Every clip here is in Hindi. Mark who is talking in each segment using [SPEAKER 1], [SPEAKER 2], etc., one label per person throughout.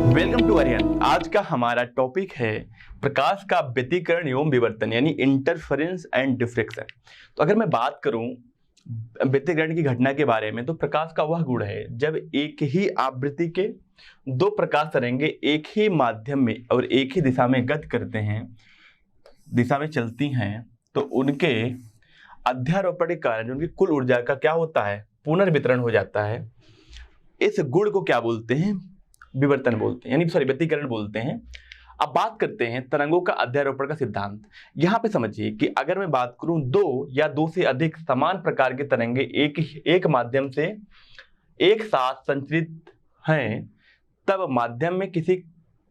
[SPEAKER 1] Welcome to Aryan. आज का हमारा टॉपिक है प्रकाश का व्यतिकरण एवं विवर्तन यानी इंटरफेरेंस एंड डिफ्रेक्शन। तो अगर मैं बात करूं व्यतिकरण की घटना के बारे में, तो प्रकाश का वह गुण है जब एक ही आवृत्ति के दो प्रकाश तरंगे एक ही माध्यम में और एक ही दिशा में गति करते हैं, दिशा में चलती हैं, तो उनके अध्यारोपण के कारण उनकी कुल ऊर्जा का क्या होता है, पुनर्वितरण हो जाता है। इस गुण को क्या बोलते हैं, विवर्तन बोलते हैं, यानी व्यतिकरण बोलते हैं। अब बात करते हैं तरंगों का अध्यारोपण का सिद्धांत। यहाँ पे समझिए कि अगर मैं बात करूं दो या दो से अधिक समान प्रकार के तरंगे एक माध्यम से एक साथ संचरित हैं, तब माध्यम में किसी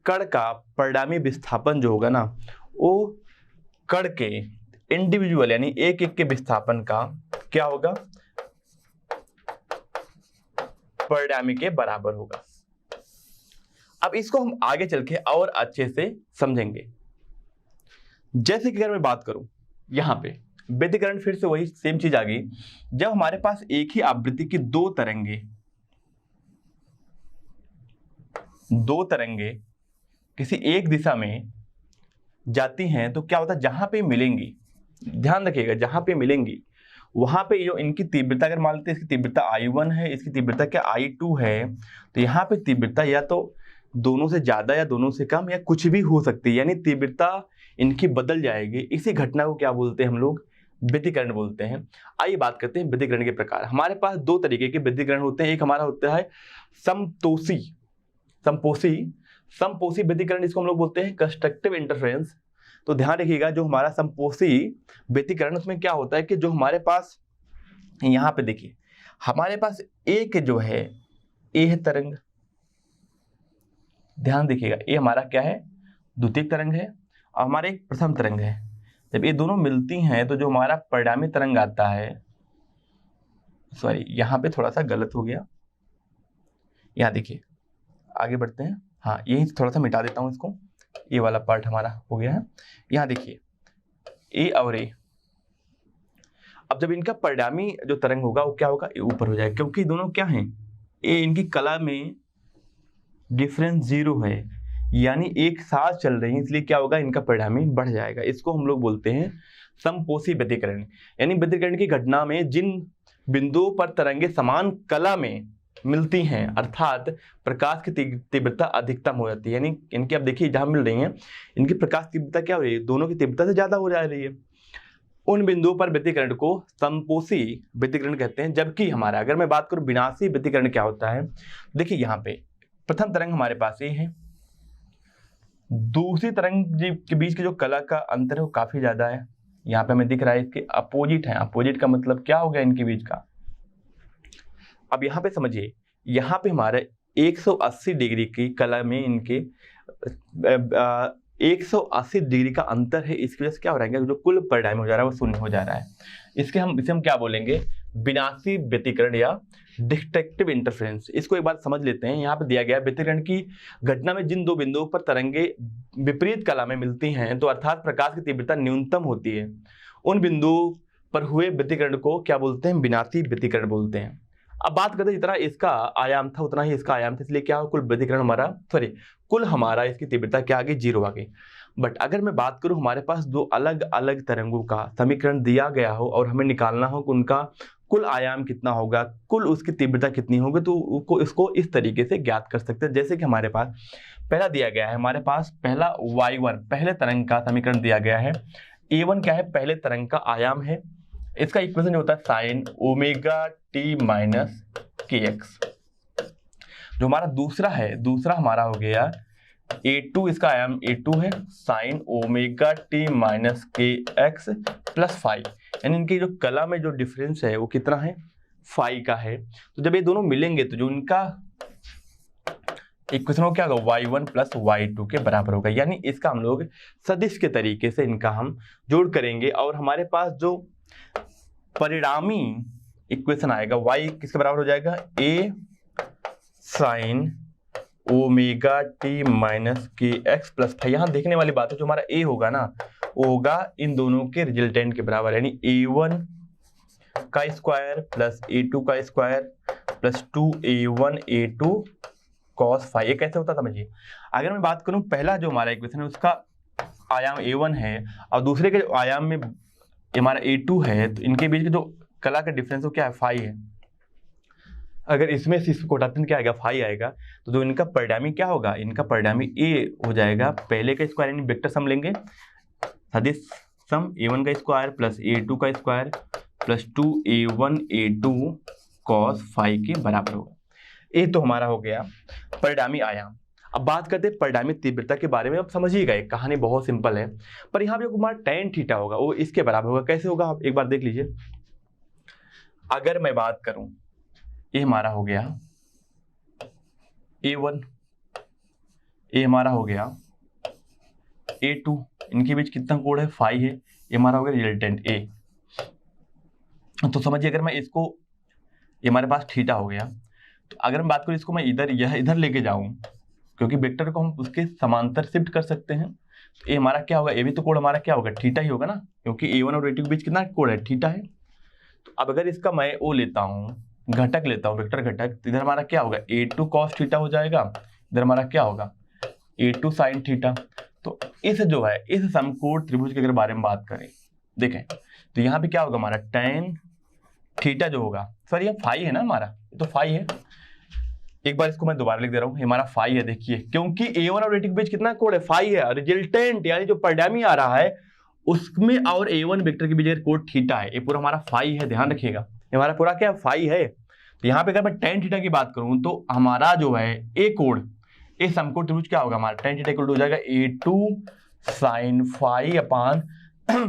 [SPEAKER 1] कण का परिणामी विस्थापन जो होगा ना, वो कण के इंडिविजुअल यानी एक एक के विस्थापन का क्या होगा, परिणामी के बराबर होगा। अब इसको हम आगे चल के और अच्छे से समझेंगे। जैसे कि अगर मैं बात करूं यहां पे व्यतिकरण, फिर से वही सेम चीज आ गई। जब हमारे पास एक ही आवृत्ति की दो तरंगे किसी एक दिशा में जाती हैं, तो क्या होता है, जहां पे मिलेंगी, ध्यान रखिएगा, जहां पे मिलेंगी वहां पे जो इनकी तीव्रता, अगर मान लेते हैं इसकी तीव्रता I1 है, इसकी तीव्रता क्या I2 है, तो यहाँ पे तीव्रता या तो दोनों से ज्यादा या दोनों से कम या कुछ भी हो सकती है, यानी तीव्रता इनकी बदल जाएगी। इसी घटना को क्या बोलते हैं हम लोग, व्यतिकरण बोलते हैं। आइए बात करते हैं व्यतिकरण के प्रकार। हमारे पास दो तरीके के व्यतिकरण होते हैं। एक हमारा होता है समपोषी व्यतिकरण, इसको हम लोग बोलते हैं कंस्ट्रक्टिव इंटरफेरेंस। तो ध्यान रखिएगा, जो हमारा समपोषी व्यतिकरण, उसमें क्या होता है कि जो हमारे पास यहाँ पे देखिए, हमारे पास एक जो है ए है तरंग, ध्यान देखिएगा, ये हमारा क्या है, द्वितीयक तरंग है, और हमारे एक प्रथम तरंग है। जब ये दोनों मिलती हैं तो जो हमारा परिणामी तरंग आता है, सॉरी यहाँ पे थोड़ा सा गलत हो गया, यहाँ देखिए, आगे बढ़ते हैं। हाँ, यही थोड़ा सा मिटा देता हूँ इसको, ये वाला पार्ट हमारा हो गया है। यहाँ देखिए ए और ए, अब जब इनका परिणामी जो तरंग होगा वो क्या होगा, ये ऊपर हो जाएगा, क्योंकि दोनों क्या हैं, ये इनकी कला में डिफरेंस 0 है, यानी एक साथ चल रही है, इसलिए क्या होगा, इनका परिणामी बढ़ जाएगा। इसको हम लोग बोलते हैं समपोषी व्यतिकरण। यानी व्यतिकरण की घटना में जिन बिंदुओं पर तरंगे समान कला में मिलती हैं, अर्थात प्रकाश की तीव्रता अधिकतम हो जाती है, यानी इनकी, अब देखिए जहां मिल रही हैं, इनकी प्रकाश तीव्रता क्या हो रही है, दोनों की तीव्रता से ज्यादा हो जा रही है। उन बिंदुओं पर व्यतिकरण को समपोषी व्यतिकरण कहते हैं। जबकि हमारा, अगर मैं बात करूं विनाशी व्यतिकरण क्या होता है, देखिए यहाँ पे प्रथम तरंग हमारे पास ये है, दूसरी तरंग के बीच की जो कला का अंतर है वो काफी ज्यादा है, यहाँ पे हमें दिख रहा है, इसके अपोजिट है। अपोजिट का मतलब क्या हो गया, इनके बीच का। अब यहाँ पे समझिए, यहाँ पे हमारे 180 डिग्री की कला में इनके 180 डिग्री का अंतर है। इसकी वजह से क्या हो रहा है, जो कुल परिणामी हो जा रहा है वो शून्य हो जा रहा है। इसे हम क्या बोलेंगे, विनाशी व्यतिकरण या डिस्ट्रक्टिव इंटरफेरेंस। इसको एक बार समझ लेते हैं। यहाँ पे दिया गया व्यतिकरण की घटना में जिन दो बिंदुओं पर तरंगे विपरीत कला में मिलती हैं, तो अर्थात प्रकाश की तीव्रता न्यूनतम होती है, उन बिंदुओं पर हुए व्यतिकरण को क्या बोलते हैं, विनाशी व्यतिकरण बोलते हैं। अब बात करते हैं, जितना इसका आयाम था उतना ही इसका आयाम था, इसलिए क्या हो, कुल व्यतिकरण हमारा, कुल हमारा इसकी तीव्रता क्या आ गई, 0 आ गई। बट अगर मैं बात करूं, हमारे पास दो अलग अलग तरंगों का समीकरण दिया गया हो और हमें निकालना हो कि उनका कुल आयाम कितना होगा, कुल उसकी तीव्रता कितनी होगी, तो इसको इस तरीके से ज्ञात कर सकते हैं। जैसे कि हमारे पास पहला दिया गया है, हमारे पास पहला y1 पहले तरंग का समीकरण दिया गया है, a1 क्या है, पहले तरंग का आयाम है, इसका इक्वेशन जो होता है साइन ओमेगा टी माइनस के एक्स। जो हमारा दूसरा हमारा हो गया a2, इसका आयाम a2 है, साइन ओमेगा टी माइनस के एक्स प्लस फाइव, यानी इनकी जो कला में जो डिफरेंस है वो कितना है, फाइव का है। तो जब ये दोनों मिलेंगे तो जो इनका इक्वेशन हो क्या होगा, y1 प्लस y2 के बराबर होगा। यानी इसका हम लोग सदिश के तरीके से इनका हम जोड़ करेंगे, और हमारे पास जो परिणामी इक्वेशन आएगा, y किसके बराबर हो जाएगा, a sine omega T minus के एक्स प्लस फाइव। यहाँ देखने वाली बात है, जो हमारा a होगा ना, वो होगा इन दोनों के रिजल्टेंट के बराबर, यानी a1 का स्क्वायर प्लस a2 का square plus 2a1 a2 cos phi। ये कैसे होता समझिए, अगर मैं बात करूं पहला जो हमारा इक्वेशन है उसका आयाम a1 है और दूसरे के आयाम में हमारा a2 है, तो इनके बीच के जो कला का डिफरेंस वो क्या है, फाई है। अगर इसमें से इसको हटाते हैं क्या आएगा, फाई आएगा। तो जो इनका परिणामी क्या होगा, इनका परिणामी a हो जाएगा, पहले का स्क्वायर यानी वेक्टर सम लेंगे, सदिश सम a1 का स्क्वायर प्लस a2 का square plus 2a1 a2 cos phi के बराबर होगा। ये तो हमारा हो गया परिणामी आयाम। अब बात करते हैं परिणामी तीव्रता के बारे में। अब समझिएगा, एक कहानी बहुत सिंपल है, पर यहाँ पे हमारा tan थीटा होगा वो इसके बराबर होगा। कैसे होगा आप एक बार देख लीजिए। अगर मैं बात करूं, ये हमारा हो गया a1, ये हमारा हो गया a2, इनके बीच कितना कोण है, फाई है, ये हमारा हो गया रिजल्टेंट a। तो समझिए अगर मैं इसको, ये हमारे पास थीटा हो गया, तो अगर मैं बात करूं इसको मैं इधर लेके जाऊं, क्योंकि वेक्टर को हम उसके समांतर शिफ्ट कर सकते हैं, तो ये हमारा क्या होगा, ये भी तो कोण हमारा क्या होगा, थीटा ही होगा ना, क्योंकि a1 और a2 के बीच कितना कोण है, थीटा है। तो अब अगर इसका मैं वो लेता हूँ, घटक लेता हूँ, वेक्टर घटक, तो इधर हमारा क्या होगा, a2 cos थीटा हो जाएगा, इधर हमारा क्या होगा a2 sin थीटा। तो इस जो है इस समकोण त्रिभुज के अगर बारे में बात करें, देखें तो यहाँ पे क्या होगा हमारा tan थीटा जो होगा, सर ये फाई है ना हमारा, ये तो फाई है। एक बार इसको मैं दोबारा लिख दे रहा हूँ, हमारा फाई है, देखिए क्योंकि a1 और a2 के बीच कितना कोण है, फाई है। रिजल्टेंट यानी जो परिणामी आ रहा है उसमें और a1 वेक्टर के बीच कोण थीटा है, ये पूरा हमारा फाई है, ध्यान रखिएगा ये हमारा पूरा क्या फाई है। तो यहाँ पे अगर मैं tan थीटा की बात करूँ तो हमारा जो है ए कोण, ये समकोण त्रिभुज क्या होगा हमारा, tan थीटा इक्वल टू हो जाएगा a2 sin फाई अपान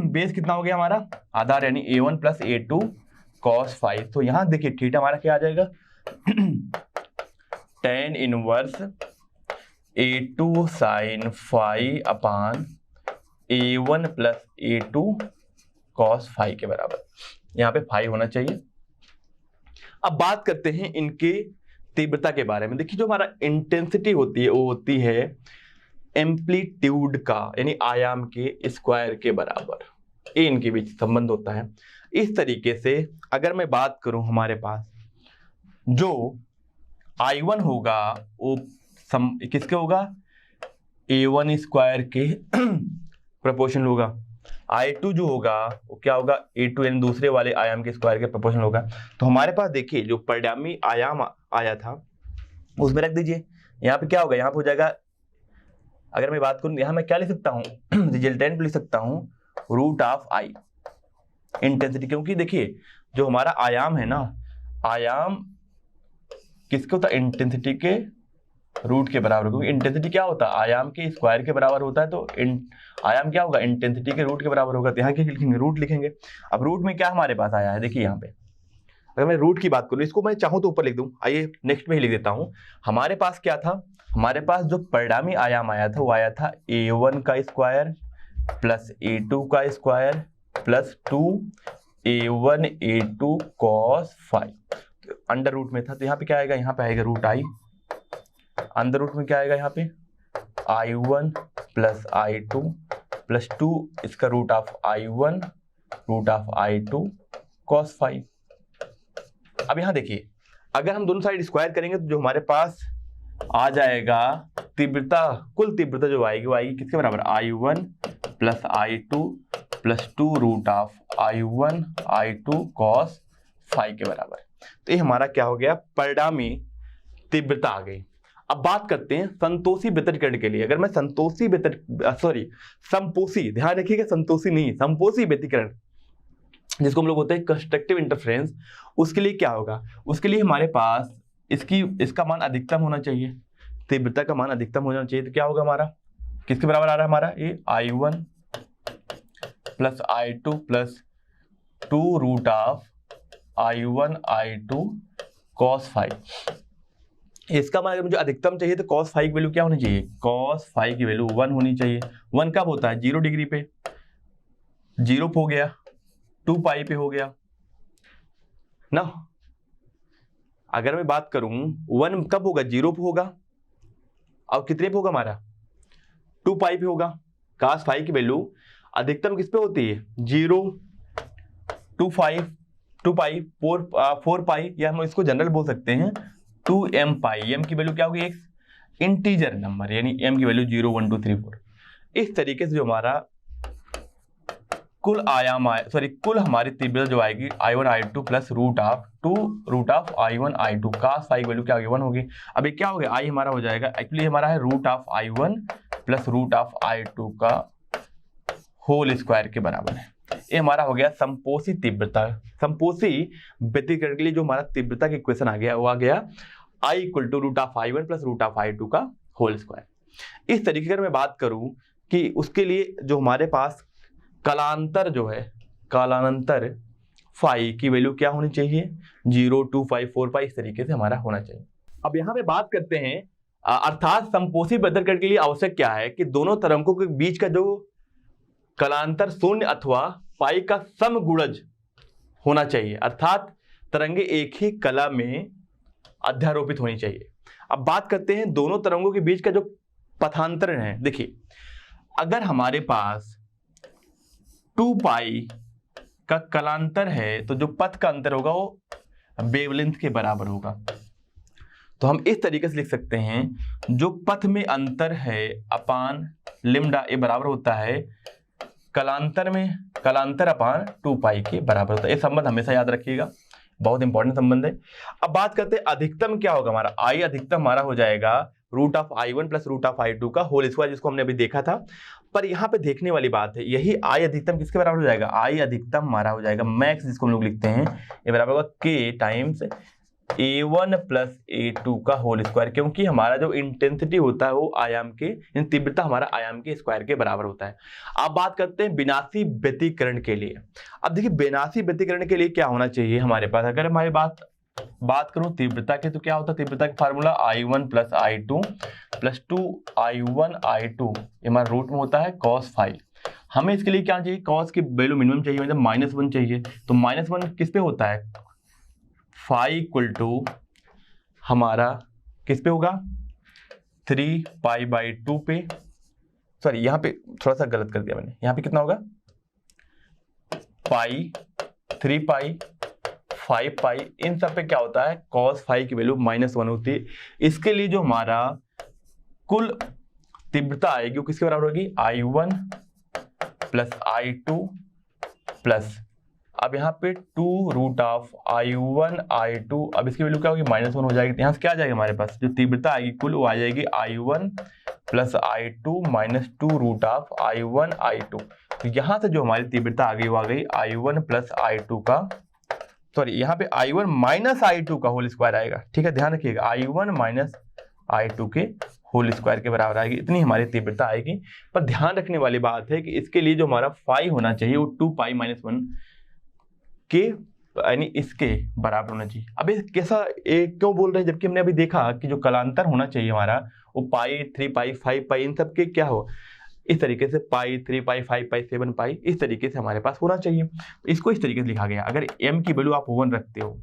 [SPEAKER 1] बेस कितना हो गया हमारा, आधार यानी a1 plus a2 cos phi. तो यहाँ देखिए थीटा हमारा क्या आ जाएगा tan inverse a2 sin phi upon a1 plus a2 cos phi के बराबर, यहाँ पे फाई होना चाहिए। अब बात करते हैं इनके तीव्रता के बारे में। देखिए जो हमारा इंटेंसिटी होती है वो होती है एम्पलीट्यूड का यानी आयाम के स्क्वायर के बराबर, ये इनके बीच संबंध होता है। इस तरीके से अगर मैं बात करूं, हमारे पास जो I1 होगा वो किसके होगा, a1 स्क्वायर के प्रोपोर्शनल होगा। I2 जो होगा वो क्या होगा, a2 यानी दूसरे वाले आयाम के स्क्वायर के प्रोपोर्शनल होगा। तो हमारे पास देखिए जो परिणामी आयाम आया था उसमें रख दीजिए, यहाँ पे क्या होगा, यहाँ पे हो जाएगा, अगर मैं बात करूं यहाँ मैं क्या लिख सकता हूँ रिजल्टेंट लिख सकता हूँ रूट ऑफ आई इंटेंसिटी, क्योंकि देखिए जो हमारा आयाम है ना, आयाम किसके होता है, इंटेंसिटी के रूट के बराबर, क्योंकि इंटेंसिटी क्या होता है, आयाम के स्क्वायर के बराबर होता है। तो आयाम क्या होगा, इंटेंसिटी के रूट के बराबर होगा। तो यहाँ क्या लिखेंगे, रूट लिखेंगे। अब रूट में क्या हमारे पास आया है, देखिए यहाँ पे अगर मैं रूट की बात करूँ, इसको मैं चाहूँ तो ऊपर लिख दूँ, आइए नेक्स्ट में ही लिख देता हूँ। हमारे पास क्या था, हमारे पास जो परिणामी आयाम आया था वो आया था a1 का स्क्वायर प्लस a2 का square plus 2a1 a2 cos phi, under root में था। तो यहाँ पे क्या आएगा, यहाँ पे आएगा रूट आई, अंदर रूट में क्या आएगा, यहाँ पे I1 प्लस I2 प्लस 2 इसका root of I1 root of I2 cos phi. अब यहाँ देखिए अगर हम दोनों साइड स्क्वायर करेंगे तो जो हमारे पास आ जाएगा तीव्रता, कुल तीव्रता जो आएगी वो आएगी किसके बराबर, I1 plus I2 plus 2 root of I1 I2 cos phi के बराबर। तो ये हमारा क्या हो गया, परिणामी तीव्रता आ गई। अब बात करते हैं संतोषी व्यतिकरण के लिए। अगर मैं संपोषी, ध्यान रखिएगा संतोषी नहीं, संपोषी व्यतिकरण जिसको हम लोग होते हैं कंस्ट्रक्टिव इंटरफेरेंस, उसके लिए क्या होगा, उसके लिए हमारे पास इसका मान अधिकतम होना चाहिए, तीव्रता का मान अधिकतम होना चाहिए। तो क्या होगा हमारा, किसके बराबर आ रहा है हमारा, ये I1 plus I2 plus 2 root of I1 I2 cos phi. इसका मान अगर मुझे अधिकतम चाहिए तो cos फाई की वैल्यू क्या होनी चाहिए, cos फाई की वैल्यू 1 होनी चाहिए। 1 कब होता है, 0 डिग्री पे, 0 पे हो गया, 2 पाई पे हो गया ना। अगर मैं बात करूं 1 कब होगा, 0 पे होगा, और कितने पे होगा हमारा, 2 पाई पे होगा। cos फाई की वैल्यू अधिकतम किस पे होती है, 0, 2 पाई, 4 पाई, या हम इसको जनरल बोल सकते हैं 2m पाई। m की वैल्यू क्या होगी, x, इंटीजर नंबर, यानी m की वैल्यू 0 1 2 3 4, इस तरीके से जो हमारा कुल आयाम कुल हमारी तीव्रता जो आएगी I1 I2 plus root of I1 I2 का फाई वैल्यू क्या होगी 1 होगी। अब ये क्या हो गया, I हमारा हो जाएगा, एक्चुअली हमारा है root of I1 plus root of I2 का होल स्क्वायर के बराबर है। ये हमारा हो गया संपोषी तीव्रता। संपोषी व्यतिकरण के लिए जो हमारा तीव्रता का इक्वेशन आ गया वो आ गया I equal to root of I1 plus root of I2 का होल स्क्वायर। इस तरीके से मैं बात करूं कि उसके लिए जो हमारे पास कालांतर जो है, कालांतर फाई की वैल्यू क्या होनी चाहिए 0 2 5 4 5, इस तरीके से हमारा होना चाहिए। अब यहाँ पे बात करते हैं अर्थात संपोषी व्यतिकरण के लिए आवश्यक क्या है कि दोनों तरंगों के बीच का जो कालांतर शून्य अथवा पाई का समगुणज होना चाहिए, अर्थात तरंगे एक ही कला में अध्यारोपित होनी चाहिए। अब बात करते हैं दोनों तरंगों के बीच का जो पथांतरण है। देखिए, अगर हमारे पास 2 पाई का कलांतर है तो जो पथ का अंतर होगा वो वेवलेंथ के बराबर होगा। तो हम इस तरीके से लिख सकते हैं, जो पथ में अंतर है अपान लिम्डा ए बराबर होता है कलांतर में, कलांतर अपान 2 पाई के बराबर होता है। ये संबंध हमेशा याद रखिएगा, बहुत इंपॉर्टेंट संबंध है। अब बात करते हैं अधिकतम क्या होगा, हमारा आई अधिकतम हमारा हो जाएगा root of I1 plus root of I2 का होल स्क्वायर, जिसको हमने अभी देखा था। पर यहाँ पे देखने वाली बात है, यही आई अधिकतम किसके बराबर हो जाएगा, आई अधिकतम हमारा हो जाएगा मैक्स, जिसको हम लोग लिखते हैं ये बराबर होगा k times A1 plus A2 का होल स्क्वायर, क्योंकि हमारा जो इंटेंसिटी होता है वो आयाम के, तीव्रता हमारा आयाम के स्क्वायर के बराबर होता है। अब बात करते हैं विनाशी व्यतिकरण के लिए। अब देखिए, विनाशी व्यतिकरण के लिए क्या होना चाहिए हमारे पास, अगर हमारी बात करूं तीव्रता के, तो क्या होता है तीव्रता का formula I1 plus I2 plus 2 I1 I2, ये हमारा रूट में होता है cos फाई। हमें इसके लिए क्या चाहिए, cos की वैल्यू मिनिमम चाहिए, मतलब -1 चाहिए। तो -1 किस पे होता है, फाई इक्वल टू हमारा किस पे होगा 3 पाई बाई 2 पे, सॉरी यहाँ पे थोड़ा सा गलत कर दिया मैंने, यहाँ पे कितना होगा पाई 3 पाई 5 पाई, इन सब पे क्या होता है cos फाई की वैल्यू -1 होती है। इसके लिए जो हमारा कुल तीव्रता आएगी वो किसके बराबर होगी I1 प्लस I2 प्लस, अब यहाँ पे 2 रूट ऑफ I1 I2, अब इसकी वैल्यू क्या होगी -1 हो जाएगी। यहाँ से क्या आ जाएगा हमारे पास, जो तीव्रता आएगी कुल वो आ जाएगी I1 plus I2 minus 2 root of I1 I2। तो यहाँ से जो हमारी तीव्रता आ गई वो आ गई I1 प्लस I2 का, सॉरी यहाँ पे I1 माइनस I2 का होल स्क्वायर आएगा, ठीक है, ध्यान रखिएगा I1 माइनस I2 के होल स्क्वायर के बराबर आएगी, इतनी हमारी तीव्रता आएगी। पर ध्यान रखने वाली बात है कि इसके लिए जो हमारा फाई होना चाहिए वो 2 पाई -1 के, यानी इसके बराबर होना चाहिए। अब ये कैसा क्यों बोल रहे हैं, जबकि हमने अभी देखा कि जो कलांतर होना चाहिए हमारा वो पाई 3 पाई 5 पाई इन सब के क्या हो, इस तरीके से पाई 3 पाई 5 पाई 7 पाई इस तरीके से हमारे पास होना चाहिए। इसको इस तरीके से लिखा गया, अगर m की वैल्यू आप 1 रखते हो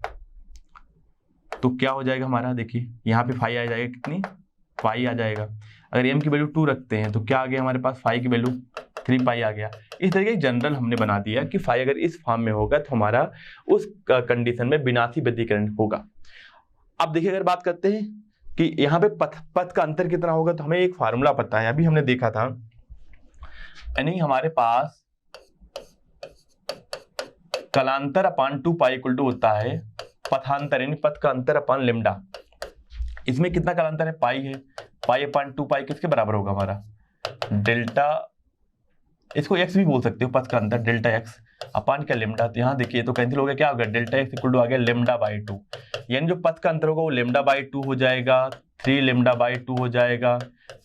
[SPEAKER 1] तो क्या हो जाएगा हमारा, देखिए यहाँ पे फाई आ जाएगा, कितनी पाई आ जाएगा। अगर m की वैल्यू 2 रखते हैं तो क्या आ गया हमारे पास, फाई की वैल्यू 3 पाई आ गया। इस तरीके जनरल हमने बना दिया कि फाई अगर इस फॉर्म में होगा तो हमारा उस कंडीशन में विनाशी व्यतिकरण होगा। अब देखिए, अगर बात करते हैं कि यहाँ पे पथ का अंतर कितना होगा, तो हमें एक फार्मूला पता है, अभी हमने देखा था, यानी हमारे पास कलांतर अपान 2 पाई इक्वल टू होता है पथांतर, यानी पथ का अंतर अपान लिम्डा। इसमें कितना कलांतर है, पाई है, पाई अपान 2 पाई किसके बराबर होगा हमारा डेल्टा, इसको x भी बोल सकते हो, पथ का अंतर डेल्टा x अपान क्या लिम्डा। तो यहाँ देखिए तो कैंसिल हो गया, क्या हो गया डेल्टा x इक्वल टू आ गया लिम्डा बाई 2, यानी जो पथ का अंतर होगा वो लिम्डा बाई 2 हो जाएगा, 3 लिम्डा बाई 2 हो जाएगा,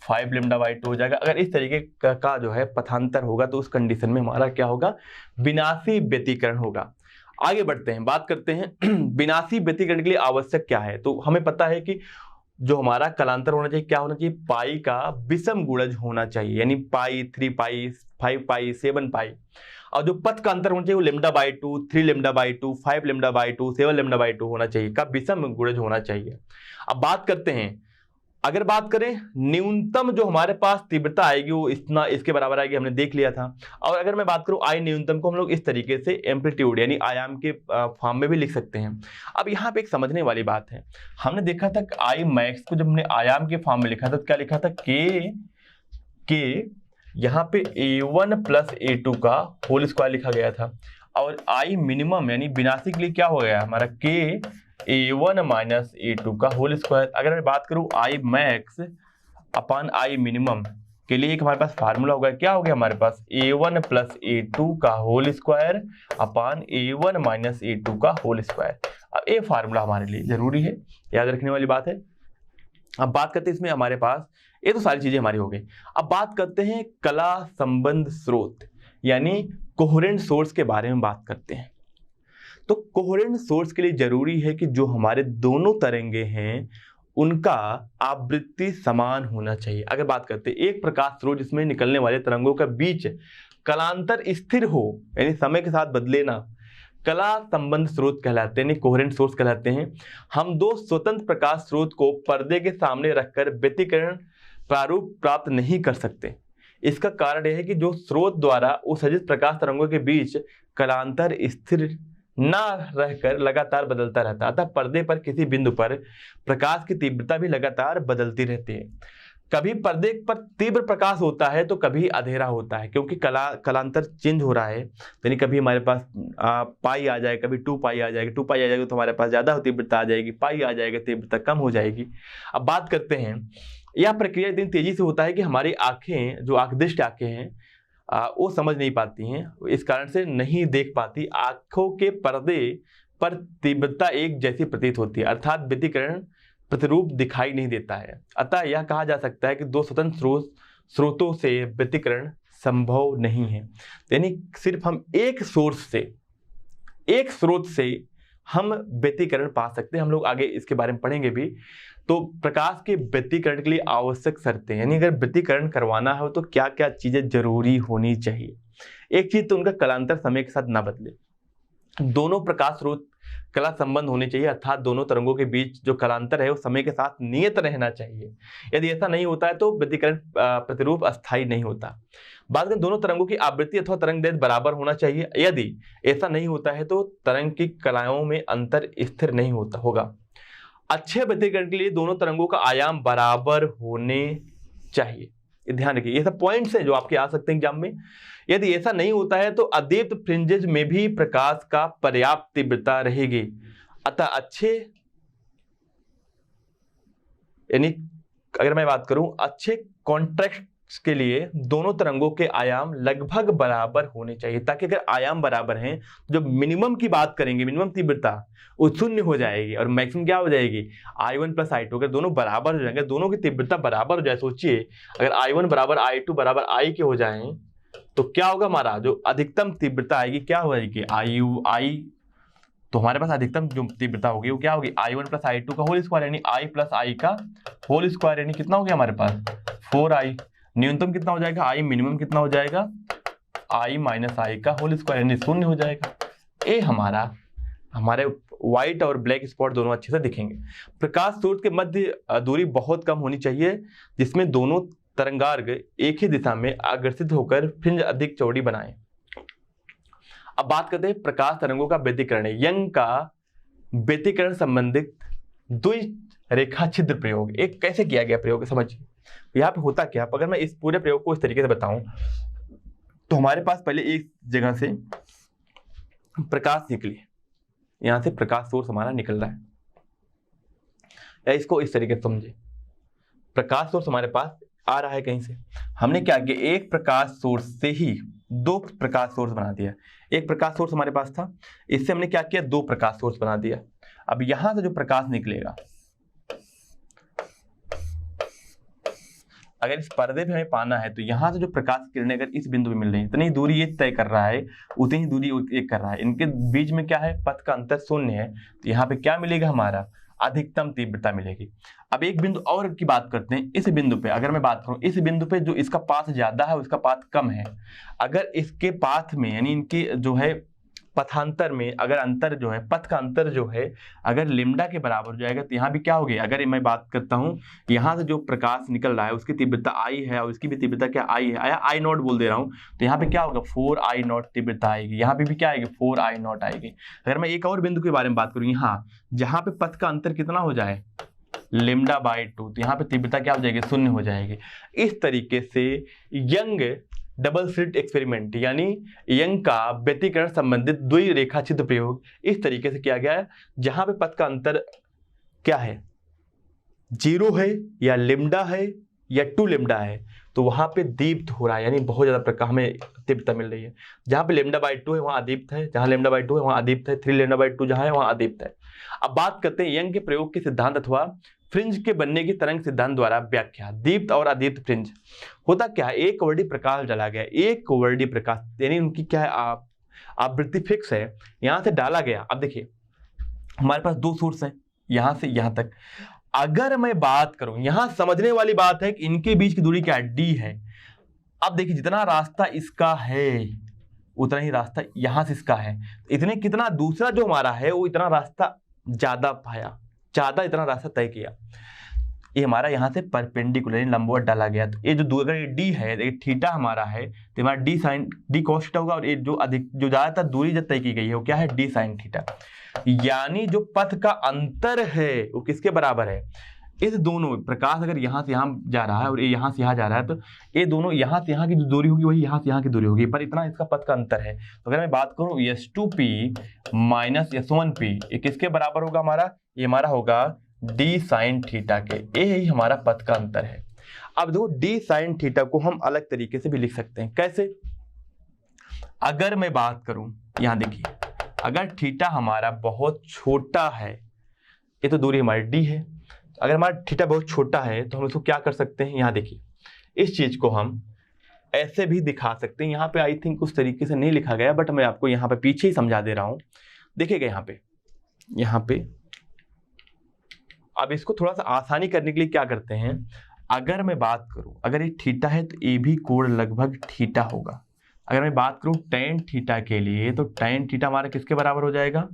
[SPEAKER 1] 5 लिम्डा बाई 2 हो जाएगा। अगर इस तरीके का जो है पथांतर होगा तो उस कंडीशन में हमारा क्या होगा, विनाशी व्यतिकरण होगा। आगे बढ़ते हैं, बात करते हैं विनाशी व्यतिकरण के लिए आवश्यक क्या है। तो हमें पता है कि जो हमारा कलांतर होना चाहिए क्या होना चाहिए, पाई का विषम गुणज होना चाहिए, यानी पाई 3 पाई 5 पाई 7 पाई, और जो पथ का अंतर होना चाहिए वो लिम्डा बाई 2 3 लिम्डा बाई 2 5 लिम्डा बाई 2 7 लिम्डा बाई 2 होना चाहिए, का विषम गुणज होना चाहिए। अब बात करते हैं अगर बात करें न्यूनतम जो हमारे पास तीव्रता आएगी वो इतना इसके बराबर आएगी, हमने देख लिया था। और अगर मैं बात करूं आई न्यूनतम को हम लोग इस तरीके से एम्पलीट्यूड यानी आयाम के फॉर्म में भी लिख सकते हैं। अब यहाँ पे एक समझने वाली बात है, हमने देखा था कि आई मैक्स को जब हमने आयाम के फॉर्म में लिखा था तो क्या लिखा था, के यहाँ पे a1 प्लस a2 का होल स्क्वायर लिखा गया था। और आई मिनिमम यानी 82 के लिए क्या हो गया हमारा, के a1 माइनस a2 का होल स्क्वायर। अगर मैं बात करूं I max upon I minimum के लिए एक हमारे पास फार्मूला होगा, क्या हो गया हमारे पास, a1 प्लस a2 का whole square upon a1 minus a2 का होल स्क्वायर। अब ये फार्मूला हमारे लिए जरूरी है, याद रखने वाली बात है। अब बात करते हैं इसमें हमारे पास, ये तो सारी चीजें हमारी हो गई। अब बात करते हैं कला संबंध स्रोत यानी कोहेरेंट सोर्स के बारे में बात करते हैं। तो कोहेरेंट सोर्स के लिए जरूरी है कि जो हमारे दोनों तरंगे हैं उनका आवृत्ति समान होना चाहिए। अगर बात करते हैं एक प्रकाश स्रोत जिसमें निकलने वाले तरंगों के बीच कलांतर स्थिर हो यानी समय के साथ बदले ना, कला संबंध स्रोत कहलाते हैं, यानी कोहेरेंट सोर्स कहलाते हैं। हम दो स्वतंत्र प्रकाश स्रोत को पर्दे के सामने रखकर व्यतिकरण प्रारूप प्राप्त नहीं कर सकते। इसका कारण यह है कि जो स्रोत द्वारा उत्सर्जित प्रकाश तरंगों के बीच कलांतर स्थिर ना रहकर लगातार बदलता रहता है, अतः पर्दे पर किसी बिंदु पर प्रकाश की तीव्रता भी लगातार बदलती रहती है। कभी पर्दे पर तीव्र प्रकाश होता है तो कभी अंधेरा होता है, क्योंकि कलांतर चेंज हो रहा है। यानी कभी हमारे पास पाई आ जाएगा, कभी 2 पाई आ जाएगी, 2 पाई आ जाएगी तो हमारे पास ज्यादा तीव्रता आ जाएगी, पाई आ जाएगा तीव्रता कम हो जाएगी। अब बात करते हैं, यह प्रक्रिया इतनी तेजी से होता है कि हमारी आंखें, जो आंखदृष्ट आंखें हैं, वो समझ नहीं पाती हैं, इस कारण से नहीं देख पाती। आंखों के पर्दे पर तीव्रता एक जैसी प्रतीत होती है, अर्थात व्यतिकरण प्रतिरूप दिखाई नहीं देता है। अतः यह कहा जा सकता है कि दो स्वतंत्र स्रोतों से व्यतिकरण संभव नहीं है। यानी सिर्फ हम एक स्रोत से हम व्यतिकरण पा सकते हैं। हम लोग आगे इसके बारे में पढ़ेंगे भी। तो प्रकाश के व्यतिकरण के लिए आवश्यक शर्तें, यानी अगर व्यतिकरण करवाना हो तो क्या क्या चीजें जरूरी होनी चाहिए। एक चीज तो उनका कलांतर समय के साथ ना बदले, दोनों प्रकाश स्रोत कला संबंध होने चाहिए, अर्थात दोनों तरंगों के बीच जो कलांतर है वो समय के साथ नियत रहना चाहिए। यदि ऐसा नहीं होता है तो व्यतिकरण प्रतिरूप अस्थायी नहीं होता। बात करें दोनों तरंगों की आवृत्ति अथवा तरंग दैर्घ्य बराबर होना चाहिए। यदि ऐसा नहीं होता है तो तरंग की कलाओं में अंतर स्थिर नहीं होगा। अच्छे व्यतिकरण के लिए दोनों तरंगों का आयाम बराबर होने चाहिए। ध्यान रखिए, ये सब पॉइंट्स हैं जो आपके आ सकते हैं एग्जाम में। यदि ऐसा नहीं होता है तो अदीप्त फ्रिंजेस में भी प्रकाश का पर्याप्त तीव्रता रहेगी। अतः अच्छे, यानी अगर मैं बात करूं अच्छे कॉन्ट्रैक्ट के लिए दोनों तरंगों के आयाम लगभग बराबर होने चाहिए, ताकि अगर आयाम बराबर हैं जो मिनिमम की बात करेंगे, मिनिमम तीव्रता वो 0 हो जाएगी और मैक्सिमम क्या हो जाएगी, I1 प्लस I2। अगर दोनों बराबर हो जाएंगे, दोनों की तीव्रता बराबर हो जाए, सोचिए अगर I1 बराबर I2 बराबर I के हो जाएं तो क्या होगा, हमारा जो अधिकतम तीव्रता आएगी क्या हो जाएगी, I। तो हमारे पास अधिकतम जो तीव्रता होगी वो क्या होगी, I1 प्लस I2 का होल स्क्वायर, यानी I प्लस I का होल स्क्वायर, यानी कितना हो गया हमारे पास 4I। न्यूनतम कितना हो जाएगा, I मिनिमम कितना हो जाएगा, I माइनस I का होल स्क्वायर, यानी 0 हो जाएगा। ये हमारे व्हाइट और ब्लैक स्पॉट दोनों अच्छे से दिखेंगे। प्रकाश स्रोत के मध्य दूरी बहुत कम होनी चाहिए, जिसमें दोनों तरंगार्ग एक ही दिशा में आकर्षित होकर फ्रिंज अधिक चौड़ी बनाएं। अब बात करते हैं प्रकाश तरंगों का व्यतिकरण। यंग का व्यतिकरण संबंधित द्विरेखा छिद्र प्रयोग, एक कैसे किया गया प्रयोग समझिए। यहाँ पे होता क्या, अगर मैं इस पूरे प्रयोग को इस तरीके से बताऊं तो हमारे पास पहले एक जगह से प्रकाश निकली, यहां से प्रकाश सोर्स हमारा निकल रहा है, या इसको इस तरीके से समझे, प्रकाश सोर्स हमारे पास आ रहा है कहीं से। हमने क्या किया, एक प्रकाश सोर्स से ही 2 प्रकाश सोर्स बना दिया। एक प्रकाश सोर्स हमारे पास था, इससे हमने क्या किया, 2 प्रकाश सोर्स बना दिया। अब यहां से जो प्रकाश निकलेगा, अगर इस पर्दे पे हमें पाना है तो यहां से जो प्रकाश किरणें अगर इस बिंदु पे मिल रही है, इतनी दूरी ये तय कर रहा है, उतनी ही दूरी एक कर रहा है, इनके बीच में क्या है, पथ का अंतर 0 है। तो यहाँ पे क्या मिलेगा, हमारा अधिकतम तीव्रता मिलेगी। अब एक बिंदु और की बात करते हैं, इस बिंदु पे अगर मैं बात करूं, इस बिंदु पे जो इसका पाथ ज्यादा है उसका पाथ कम है। अगर इसके पाथ में यानी इनकी जो है पथांतर में अगर अंतर जो है, पथ का अंतर जो है अगर लेमडा के बराबर हो जाएगा तो यहाँ भी क्या हो गया, अगर मैं बात करता हूँ यहाँ से जो प्रकाश निकल रहा है उसकी तीव्रता आई है और उसकी भी तीव्रता क्या आई है, आया आई नॉट बोल दे रहा हूँ, तो यहाँ पे क्या होगा 4I नॉट तीव्रता आएगी, यहाँ पे भी क्या आएगी 4I नॉट आएगी। अगर मैं एक और बिंदु के बारे में बात करूँ, यहाँ जहाँ पे पथ का अंतर कितना हो जाए λ/2, तो यहाँ पे तीव्रता क्या हो जाएगी 0 हो जाएगी। इस तरीके से यंग डबल स्लिट एक्सपेरिमेंट यानी यंग का व्यतिकरण संबंधित द्वि रेखा छिद्र प्रयोग इस तरीके से किया गया है, जहां पे पथ का अंतर क्या है 0 है या लेमडा है या 2 लेमडा है, तो वहां पे दीप्त हो रहा है, यानी बहुत ज्यादा प्रकाश हमें तीव्रता मिल रही है। जहां पे λ/2 है वहां अदीप्त है, जहां λ/2 है वहां अदीप्त है, 3 λ/2 जहां है वहां अदीप्त है। अब बात करते हैं यंग के प्रयोग के सिद्धांत अथवा फ्रिंज के बनने की तरंग सिद्धांत द्वारा व्याख्या। दीप्त और अदीप्त फ्रिंज होता क्या है, एक वर्डी प्रकाश डाला गया, एक वर्डी प्रकाश यानी उनकी क्या है आवृत्ति फिक्स है, यहां से डाला गया। अब देखिए हमारे पास 2 सोर्स है यहां से यहां तक। अगर मैं बात करूं, यहां समझने वाली बात है कि इनके बीच की दूरी क्या है d है। अब देखिए जितना रास्ता इसका है उतना ही रास्ता यहां से इसका है, इतने कितना दूसरा जो हमारा है वो इतना रास्ता ज्यादा पाया, ज्यादा इतना रास्ता तय किया। ये हमारा यहाँ से परपेंडिकुलर लंबवत डाला गया, तो ये जो अगर ये डी है, ये थीटा हमारा है तो हमारा D sine D cos theta होगा, और ये जो ज्यादातर दूरी जब तय की गई है वो क्या है डी साइन थीटा। यानी जो पथ का अंतर है वो किसके बराबर है, इस दोनों प्रकाश अगर यहाँ से यहाँ जा रहा है और ये यहाँ से यहाँ जा रहा है, तो ये दोनों यहाँ से यहाँ की जो दूरी होगी वही यहाँ से यहाँ की दूरी होगी, पर इतना इसका पथ का अंतर है। तो अगर मैं बात करूँ S2P माइनस S1P ये किसके बराबर होगा हमारा, ये हमारा होगा डी साइन थीटा के, ये ही हमारा पथ का अंतर है। अब देखो डी साइन थीटा को हम अलग तरीके से भी लिख सकते हैं, कैसे, अगर मैं बात करूं यहां देखिए अगर थीटा हमारा बहुत छोटा है, ये तो दूरी हमारी डी है, अगर हमारा थीटा बहुत छोटा है तो हम इसको क्या कर सकते हैं, यहाँ देखिए इस चीज को हम ऐसे भी दिखा सकते हैं। यहाँ पे आई थिंक उस तरीके से नहीं लिखा गया, बट मैं आपको यहाँ पे पीछे ही समझा दे रहा हूं। देखिएगा यहाँ पे अब इसको थोड़ा सा आसानी करने के लिए क्या करते हैं, अगर मैं बात करूं अगर ये थीटा है तो ये भी कोण लगभग थीटा होगा। अगर मैं बात करूं टेन थीटा के लिए तो टेन थीटा हमारा किसके बराबर हो जाएगा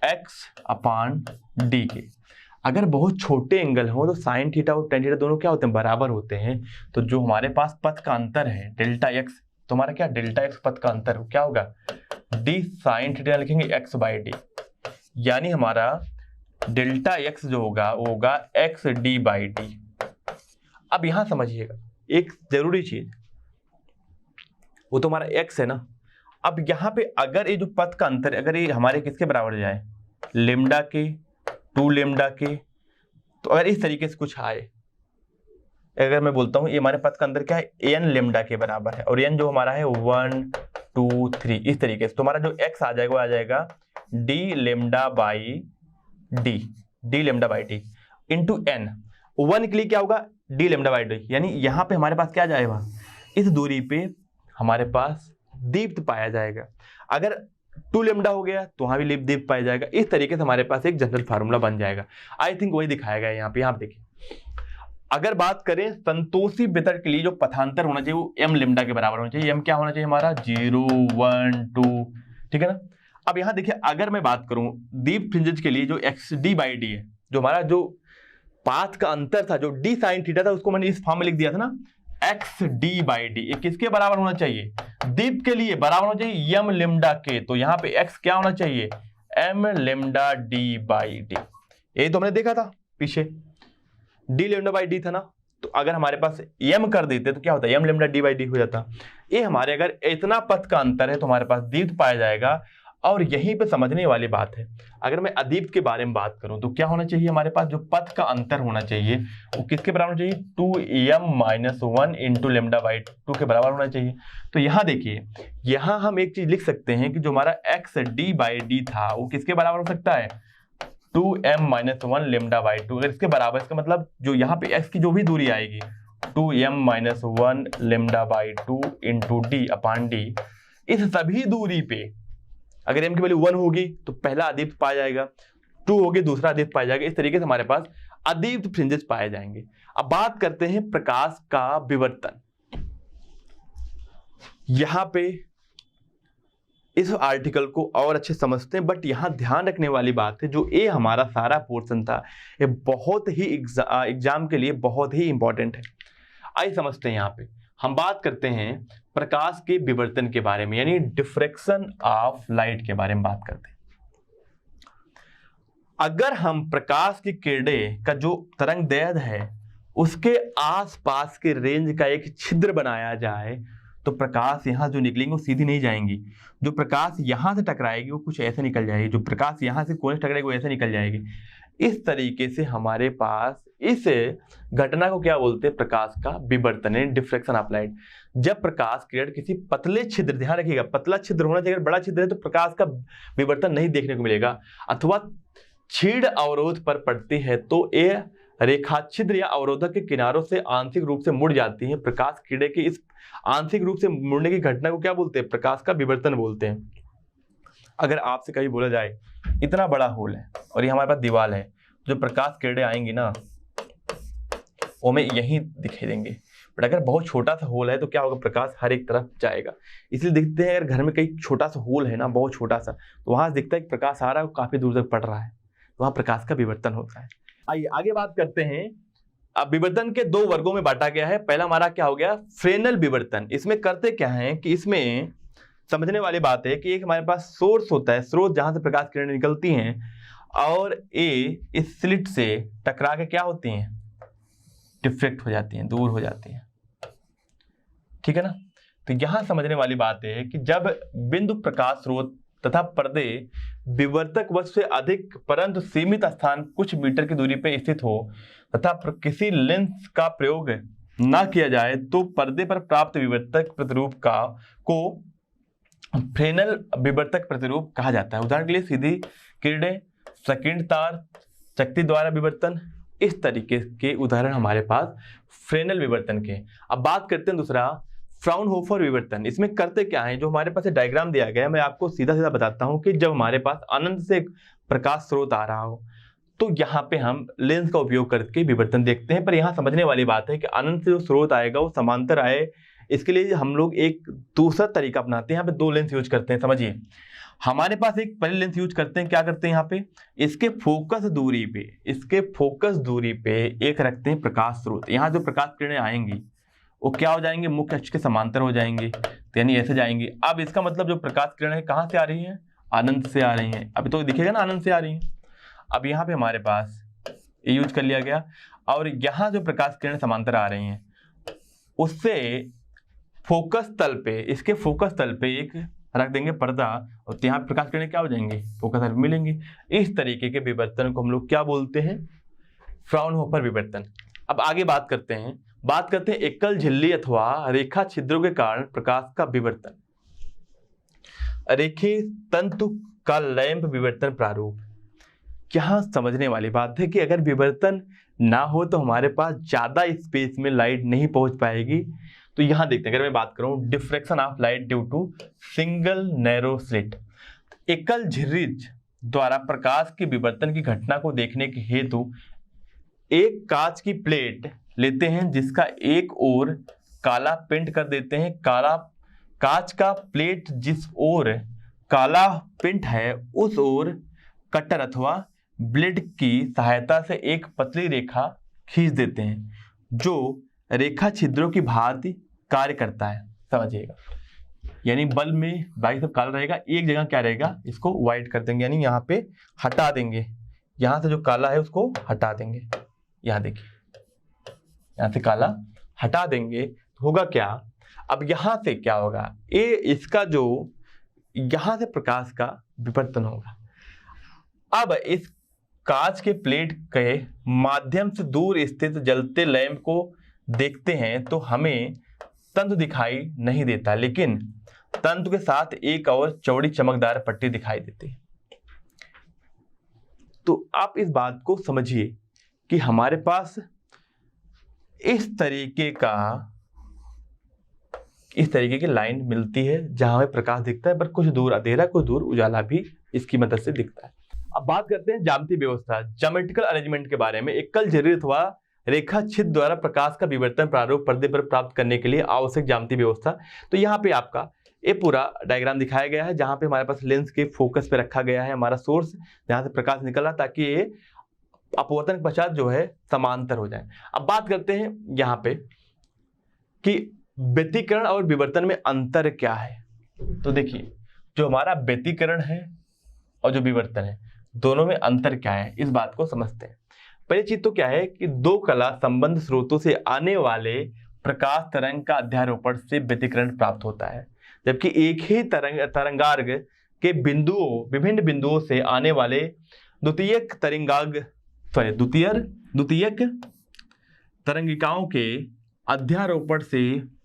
[SPEAKER 1] x/d के। अगर बहुत छोटे एंगल हो तो साइन थीटा और टेन थीटा दोनों क्या होते हैं बराबर होते हैं। तो जो हमारे पास पथ का अंतर है डेल्टा x, तो हमारा क्या डेल्टा x पथ का अंतर हो क्या होगा d साइन थीटा लिखेंगे x/d, यानी हमारा डेल्टा x जो होगा वो होगा x/d/d। अब यहां समझिएगा एक जरूरी चीज, वो तो हमारा x है ना। अब यहाँ पे अगर ये जो पथ का अंतर अगर ये हमारे किसके बराबर जाए लेमडा के 2 लेमडा के, तो अगर इस तरीके से कुछ आए, अगर मैं बोलता हूँ ये हमारे पथ का अंतर क्या है n लेमडा के बराबर है और n जो हमारा है 1 2 3 इस तरीके से, तो हमारा जो x आ जाएगा वो आ जाएगा d λ/d इंटू n। 1 के लिए क्या होगा d λ/d, यानी यहाँ पे हमारे पास क्या जाएगा इस दूरी पे हमारे पास दीप्त पाया जाएगा। अगर 2 लेमडा हो गया तो वहां भी दीप्त पाया जाएगा। इस तरीके से हमारे पास एक जनरल फार्मूला बन जाएगा। आई थिंक वही दिखाया गया है यहाँ पे देखिए। अगर बात करें संतोषी वितरण के लिए जो पथांतर होना चाहिए वो m लेमडा के बराबर होना चाहिए। m क्या होना चाहिए हमारा 0 1 2, ठीक है ना। अब यहाँ देखिए अगर मैं बात करूं दीप्त फ्रिंजेस के लिए जो x/d/d है, जो हमारा जो पाथ का अंतर था जो d साइन थीटा था उसको मैंने इस फॉर्म में लिख दिया था ना x/d/d, ये किसके बराबर होना चाहिए दीप्त के लिए बराबर होना चाहिए m लेमडा के। तो यहाँ पे x क्या होना चाहिए m λ/d/d। यही तो हमने देखा था पीछे d λ/d था ना। तो अगर हमारे पास m कर देते तो क्या होता है m λ/d/d हो जाता। ये हमारे अगर इतना पथ का अंतर है तो हमारे पास दीप्त पाया जाएगा। और यहीं पे समझने वाली बात है, अगर मैं अदीप्त के बारे में बात करूं तो क्या होना चाहिए हमारे पास जो पथ का अंतर होना चाहिए वो किसके बराबर होना चाहिए 2m-1 इंटू λ/2 के बराबर होना चाहिए। तो यहाँ देखिए यहाँ हम एक चीज लिख सकते हैं कि जो हमारा x/d/d था वो किसके बराबर हो सकता है 2m-1 λ/2। अगर इसके बराबर, इसका मतलब जो यहाँ पे x की जो भी दूरी आएगी 2m-1 λ/2 इंटू d/d, इस सभी दूरी पे अगर m की वैल्यू 1 होगी तो पहला अदीप्त पाया जाएगा, 2 होगी दूसरा अदीप्त पाया जाएगा। इस तरीके से हमारे पास अदीप्त फ्रिंजेस पाए जाएंगे। अब बात करते हैं प्रकाश का विवर्तन। यहां पे इस आर्टिकल को और अच्छे समझते हैं, बट यहाँ ध्यान रखने वाली बात है, जो ये हमारा सारा पोर्शन था ये बहुत ही एग्जाम के लिए बहुत ही इंपॉर्टेंट है। आइए समझते हैं। यहाँ पे हम बात करते हैं प्रकाश के विवर्तन के बारे में, यानी डिफ्रैक्शन ऑफ लाइट के बारे में बात करते हैं। अगर हम प्रकाश की किरणें का जो तरंग दैर्घ्य है उसके आसपास के रेंज का एक छिद्र बनाया जाए तो प्रकाश यहाँ जो निकलेंगे वो सीधी नहीं जाएंगी। जो प्रकाश यहाँ से टकराएगी वो कुछ ऐसे निकल जाएगी, जो प्रकाश यहाँ से कोने से टकराएगी वो ऐसे निकल जाएगी। इस तरीके से हमारे पास इस घटना को क्या बोलते हैं, प्रकाश का विवर्तन यानी डिफ्रैक्शन ऑफ लाइट। जब प्रकाश किरण किसी पतले छिद्र, ध्यान रखिएगा पतला छिद्र होना चाहिए, अगर बड़ा छिद्र है तो प्रकाश का विवर्तन नहीं देखने को मिलेगा, अथवा क्षीण अवरोध पर पड़ती है तो ये रेखा छिद्र या अवरोधक के किनारों से आंशिक रूप से मुड़ जाती है। प्रकाश किरण के इस आंशिक रूप से मुड़ने की घटना को क्या बोलते हैं, प्रकाश का विवर्तन बोलते हैं। अगर आपसे कभी बोला जाए इतना बड़ा होल है और ये हमारे पास दीवार है, जो प्रकाश किरणें आएंगी ना वो हमें यहीं दिखाई देंगे, बट अगर बहुत छोटा सा होल है तो क्या होगा, प्रकाश हर एक तरफ जाएगा। इसलिए दिखते हैं अगर घर में कहीं छोटा सा होल है ना, बहुत छोटा सा, तो वहां से दिखता है कि प्रकाश आ रहा है, काफी दूर तक पड़ रहा है, तो वहां प्रकाश का विवर्तन होता है। आइए आगे बात करते हैं। अब विवर्तन के दो वर्गों में बांटा गया है। पहला हमारा क्या हो गया, फ्रेनेल विवर्तन। इसमें करते क्या है कि इसमें समझने वाली बात है कि एक हमारे पास सोर्स होता है, स्रोत जहां से प्रकाश किरणें निकलती हैं, और ये इस स्लिट से टकरा के क्या होती हैं, डिफ्रेक्ट हो जाती हैं, दूर हो जाती हैं, ठीक है ना। तो यहां समझने वाली बात है कि जब बिंदु प्रकाश स्रोत तथा पर्दे विवर्तक वस्तु से अधिक परंतु सीमित स्थान कुछ मीटर की दूरी पर स्थित हो तथा किसी लेंस का प्रयोग न किया जाए तो पर्दे पर प्राप्त विवर्तक प्रतिरूप को फ्रेनेल विवर्तक प्रतिरूप कहा जाता है। उदाहरण के लिए सीधी किरणें, संकीर्ण तार, शक्ति द्वारा विवर्तन, इस तरीके के उदाहरण हमारे पास फ्रेनेल विवर्तन के। अब बात करते हैं दूसरा फ्राउनहोफर विवर्तन। इसमें करते क्या है, जो हमारे पास डायग्राम दिया गया है, मैं आपको सीधा सीधा बताता हूं कि जब हमारे पास अनंत से प्रकाश स्रोत आ रहा हो तो यहाँ पे हम लेंस का उपयोग करके विवर्तन देखते हैं। पर यहाँ समझने वाली बात है कि अनंत से जो स्रोत आएगा वो समांतर आए, इसके लिए हम लोग एक दूसरा तरीका अपनाते हैं। यहाँ पे दो लेंस यूज करते हैं। समझिए, हमारे पास एक पहले लेंस यूज करते हैं, क्या करते हैं, यहाँ पे इसके फोकस दूरी पे एक रखते हैं प्रकाश स्रोत। यहाँ जो प्रकाश किरणें आएंगी वो क्या हो जाएंगे, मुख्य अक्ष के समांतर हो जाएंगे, तो यानी ऐसे जाएंगे। अब इसका मतलब जो प्रकाश किरणें कहाँ से आ रही हैं, अनंत से आ रही हैं। अभी तो दिखेगा ना अनंत से आ रही हैं। अब यहाँ पे हमारे पास ये यूज कर लिया गया, और यहाँ जो प्रकाश किरणें समांतर आ रही हैं उससे फोकस तल पे, इसके फोकस तल पे एक रख देंगे पर्दा, और यहाँ प्रकाश किरणें क्या हो जाएंगे, फोकस तल पे मिलेंगे। इस तरीके के विवर्तन को हम लोग क्या बोलते हैं, फ्राउनहोफर विवर्तन। अब आगे बात करते हैं एकल झिल्ली अथवा रेखा छिद्रों के कारण प्रकाश का विवर्तन। रेखीय तंतु का लैंप विवर्तन प्रारूप। यहाँ समझने वाली बात है कि अगर विवर्तन ना हो तो हमारे पास ज्यादा स्पेस में लाइट नहीं पहुंच पाएगी। तो यहाँ देखते हैं, अगर मैं बात करूं diffraction of light due to single narrow slit, एकल झिल्ली द्वारा प्रकाश के विवर्तन की घटना को देखने के हेतु एक कांच की प्लेट लेते हैं जिसका एक ओर काला पेंट कर देते हैं। कांच का प्लेट जिस ओर काला पेंट है उस ओर कटर अथवा ब्लेड की सहायता से एक पतली रेखा खींच देते हैं जो रेखा छिद्रों की भांति कार्य करता है। समझिएगा, यानी बल्ब में बाकी सब काला रहेगा, एक जगह क्या रहेगा, इसको व्हाइट कर देंगे, यानी यहाँ पे हटा देंगे, यहाँ से जो काला है उसको हटा देंगे। यहाँ देखिए, यहाँ से काला हटा देंगे तो होगा क्या, अब यहाँ से क्या होगा, ये इसका जो यहाँ से प्रकाश का विवर्तन होगा। अब इस कांच के प्लेट के माध्यम से दूर स्थित जलते लैंप को देखते हैं तो हमें तंतु दिखाई नहीं देता, लेकिन तंतु के साथ एक और चौड़ी चमकदार पट्टी दिखाई देती है। तो आप इस बात को समझिए कि हमारे पास इस तरीके की लाइन मिलती है जहां हमें प्रकाश दिखता है, पर कुछ दूर अंधेरा, कुछ दूर उजाला भी इसकी मदद से दिखता है। अब बात करते हैं ज्यामितीय व्यवस्था, ज्योमेट्रिकल अरेंजमेंट के बारे में। एकल झिल्ली अथवा रेखा छिद्र द्वारा प्रकाश का विवर्तन प्रारूप पर्दे पर प्राप्त करने के लिए आवश्यक ज्यामितीय व्यवस्था। तो यहाँ पे आपका ये पूरा डायग्राम दिखाया गया है जहां पे हमारे पास लेंस के फोकस पे रखा गया है हमारा सोर्स, जहां से प्रकाश निकला ताकि ये अपवर्तन के पश्चात जो है समांतर हो जाए। अब बात करते हैं यहाँ पे कि व्यतिकरण और विवर्तन में अंतर क्या है। तो देखिए, जो हमारा व्यतिकरण है और जो विवर्तन है, दोनों में अंतर क्या है, इस बात को समझते हैं। पहली चीज तो क्या है कि दो कला संबंध स्रोतों से आने वाले प्रकाश तरंग का अध्यारोपण से व्यतिकरण प्राप्त होता है, जबकि एक ही तरंगार्ग के विभिन्न बिंदुओं से आने वाले द्वितीयक तरंगिकाओं के अध्यारोपण से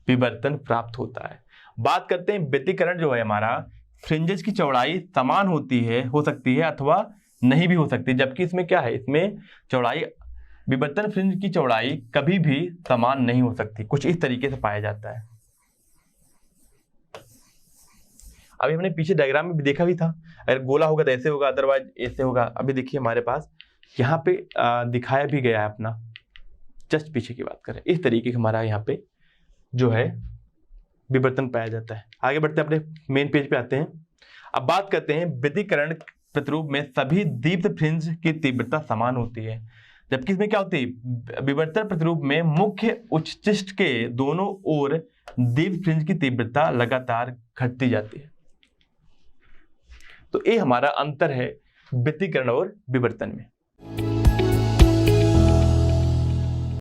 [SPEAKER 1] विवर्तन प्राप्त होता है। बात करते हैं व्यतिकरण जो है हमारा, फ्रिंजेस की चौड़ाई समान हो सकती है अथवा नहीं भी हो सकती, जबकि इसमें क्या है, इसमें चौड़ाई विवर्तन फ्रिंज की चौड़ाई कभी भी समान नहीं हो सकती, कुछ इस तरीके से पाया जाता है। अभी हमने पीछे डायग्राम में भी देखा भी था, अगर गोला होगा तो ऐसे होगा, अदरवाइज ऐसे होगा। अभी देखिए हमारे पास यहाँ पे दिखाया भी गया है अपना, जस्ट पीछे की बात करें, इस तरीके से हमारा यहाँ पे जो है विवर्तन पाया जाता है। आगे बढ़ते हैं, अपने मेन पेज पे आते हैं। अब बात करते हैं व्यतिकरण प्रतिरूप में सभी दीप्त फ्रिंज की तीव्रता समान होती है, जबकि इसमें क्या होती है, विवर्तन प्रतिरूप में मुख्य उच्चिष्ट के दोनों ओर दीप्त फ्रिंज की तीव्रता लगातार घटती जाती है। तो ये हमारा अंतर है व्यतिकरण और विवर्तन में।